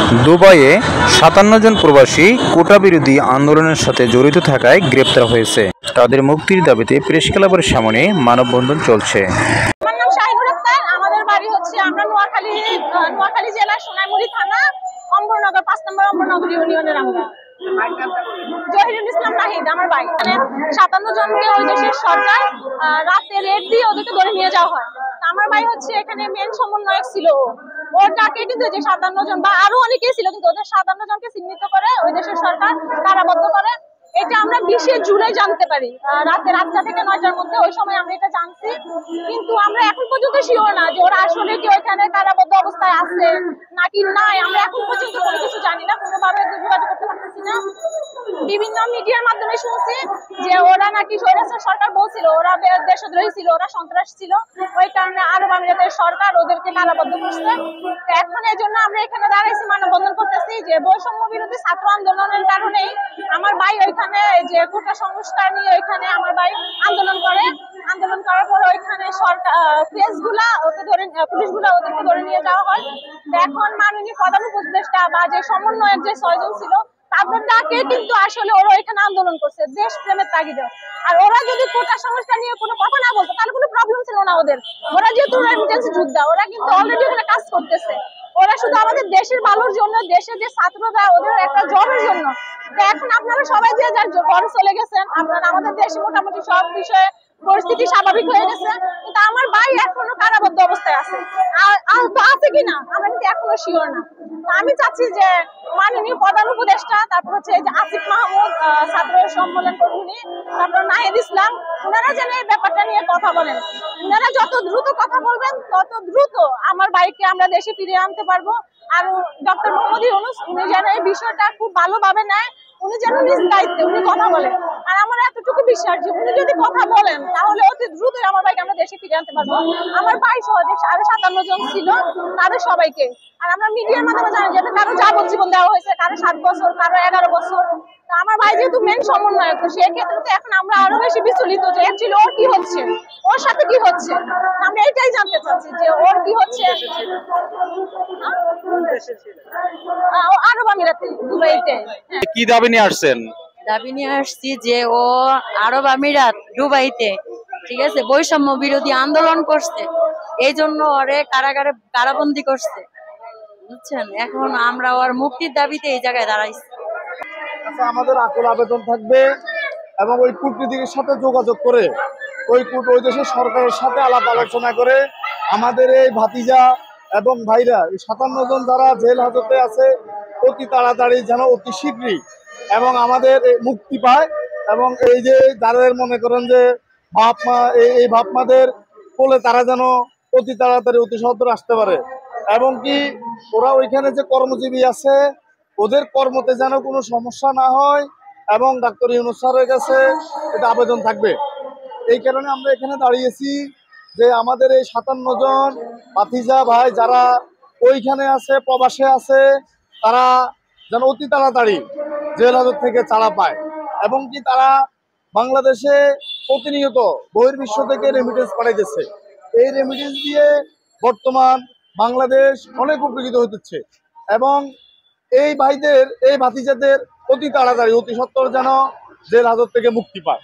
দুবাইয়ে ৫৭ জন প্রবাসী কোটা বিরোধী আন্দোলনের সাথে জড়িত থাকায় গ্রেপ্তার হয়েছে। তাদের মুক্তির দাবিতে প্রেস ক্লাবের সামনে মানববন্ধন চলছে। আমার নাম শাহিনুর আক্তার। আমাদের বাড়ি হচ্ছে আমরা নোয়াখালী জেলার সোনাইমুড়ি থানা অম্বরনগর ৫ নম্বর অম্বরনগর ইউনিয়নের আমরা। জহিরুল ইসলাম নাহিদ আমার ভাই। মানে ৫৭ জনকে ওই দেশের সরকার রাতে রেড দিয়ে ওদেরকে ধরে নিয়ে যাওয়া হয়। আমার ভাই হচ্ছে এখানে মেন সমন্বয়ক ছিল। ওর ডাকে কিন্তু যে ৫৭ জন বা আরো অনেকেই ছিল, কিন্তু ওদের ৫৭ জনকে চিহ্নিত করে ওই দেশের সরকার কারাবদ্ধ করে। এটা আমরা ২০শে জুলাই জানতে পারি, রাতে ৮টা থেকে ৯টার মধ্যে। ওই সময় আমরা এটা জানছি, কিন্তু আমরা এখন পর্যন্ত শিওর না যে ওরা আসলে কি ওইখানে কারাবদ্ধ অবস্থায় আছে নাকি নাই। আমরা এখন পর্যন্ত কোনো কিছু জানি না, কোনোভাবে যোগাযোগ করতে পারতেছি না। বিভিন্ন মিডিয়ার মাধ্যমে শুনছি যে ওরা নাকি স্বৈরাচার সরকার বলছিল ওরা দেশদ্রোহী ছিল, ওরা সন্ত্রাস ছিল, ওই কারণে আরব আমিরাতের সরকার ওদেরকে কারাবদ্ধ করছে। এখন এই জন্য আমরা এখানে দাঁড়াইছি, মানববন্ধন করতেছি যে বৈষম্য বিরোধী ছাত্র আন্দোলনের কারণেই আমার ভাই ওইখানে যে কোটা সংস্কার নিয়ে ওইখানে আমার ভাই আন্দোলন করার পর ওইখানে সরকার পুলিশগুলা ওদেরকে ধরে নিয়ে যাওয়া হয়। এখন মাননীয় প্রধান উপদেষ্টা বা যে সমন্বয়ের যে ৬ জন ছিল তাদের ডাকে কিন্তু আসলে ওরা এখানে আন্দোলন করছে দেশ প্রেমের তাগিদে। আর ওরা যদি কোটা সংস্কার নিয়ে কোনো কথা না বলতো তাহলে কোনো প্রবলেম ছিল না ওদের। ওরা যেহেতু রেমিটেন্স যোদ্ধা, ওরা কিন্তু অলরেডি এখানে কাজ করতেছে। ওরা শুধু আমাদের দেশের ভালোর জন্য, দেশের যে ছাত্ররা ওদের একটা জবের জন্য। তো এখন আপনারা সবাই যে যার ঘরে চলে গেছেন, আপনারা আমাদের দেশে মোটামুটি সব বিষয়ে পরিস্থিতি স্বাভাবিক হয়ে গেছে, কিন্তু আমার ভাই এখনো কারাবদ্ধ অবস্থায় আছে। তো আছে কিনা আমরা কিন্তু এখনো শিওর না। আমি চাচ্ছি যে মাননীয় প্রধান উপদেষ্টা, তারপর হচ্ছে যে আসিফ মাহমুদ ছাত্র সম্মেলন কর্মী, তারপর নাহিদ ইসলাম, ওনারা যেন এই ব্যাপারটা নিয়ে কথা বলেন। ওনারা যত দ্রুত কথা বলবেন তত দ্রুত আমার ভাইকে আমরা দেশে ফিরিয়ে আনতে পারবো। আর ডক্টর মোহাম্মদ ইউনূস উনি যেন এই বিষয়টা খুব ভালোভাবে নেয়, উনি যেন নিজ দায়িত্বে উনি কথা বলেন। আর আমার এতটুকু বিশ্বাস যে উনি যদি কথা বলেন তাহলে অতি দ্রুতই আমার ভাইকে আমরা দেশে ফিরে আনতে পারবো। আমার ভাই সহ যে আরো ৫৭ জন ছিল তাদের সবাইকে। আর আমরা মিডিয়ার মাধ্যমে জানি যে কারো যাবজ্জীবন দেওয়া হয়েছে, কারো ৭ বছর, কারো ১১ বছর। আমার ভাই যেহেতু মেন সমন্বয়ক, তো সেক্ষেত্রে তো এখন আমরা আরো বেশি বিচলিত যে অ্যাকচুয়ালি ওর কি হচ্ছে, ওর সাথে কি হচ্ছে। আমরা এটাই জানতে চাচ্ছি যে ওর কি হচ্ছে। আরব আমিরাতে, দুবাইতে। কি দাবি নিয়ে আসছেন? দাবি নিয়ে আসছি যে ও আরব আমিরাত দুবাইতে, ঠিক আছে, বৈষম্য বিরোধী আন্দোলন করছে, এই জন্য ওরে কারাগারে কারাবন্দি করছে, বুঝছেন। এখন আমরা ওর মুক্তির দাবিতে এই জায়গায় দাঁড়াইছি। আমাদের আকুল আবেদন থাকবে এবং ওই কূটনীতিকের সাথে যোগাযোগ করে ওই দেশের সরকারের সাথে আলাপ আলোচনা করে আমাদের এই ভাতিজা এবং ভাইরা এই ৫৭ জন যারা জেল হাজতে আছে অতি তাড়াতাড়ি যেন অতি শীঘ্রই এবং আমাদের মুক্তি পায়। এবং এই যে যাদের মনে করেন যে বাপ মা, এই বাপ মাদের কোলে তারা যেন অতি তাড়াতাড়ি অতি সত্বর আসতে পারে। এবং কি ওরা ওইখানে যে কর্মজীবী আছে ওদের কর্মতে যেন কোনো সমস্যা না হয় এবং ডাক্তার ইউনূস স্যারের কাছে এটা আবেদন থাকবে। এই কারণে আমরা এখানে দাঁড়িয়েছি যে আমাদের এই ৫৭ জন ভাতিজা ভাই যারা ওইখানে আছে, প্রবাসে আছে, তারা যেন অতি তাড়াতাড়ি জেল হাজত থেকে ছাড়া পায়। এবং কি তারা বাংলাদেশে প্রতিনিয়ত বহির্বিশ্ব থেকে রেমিটেন্স পাঠাইতেছে। এই রেমিটেন্স দিয়ে বর্তমান বাংলাদেশ অনেক উপকৃত হতেছে। এবং এই ভাইদের, এই ভাতিজাদের অতি তাড়াতাড়ি অতি সত্বর যেন জেল হাজত থেকে মুক্তি পায়।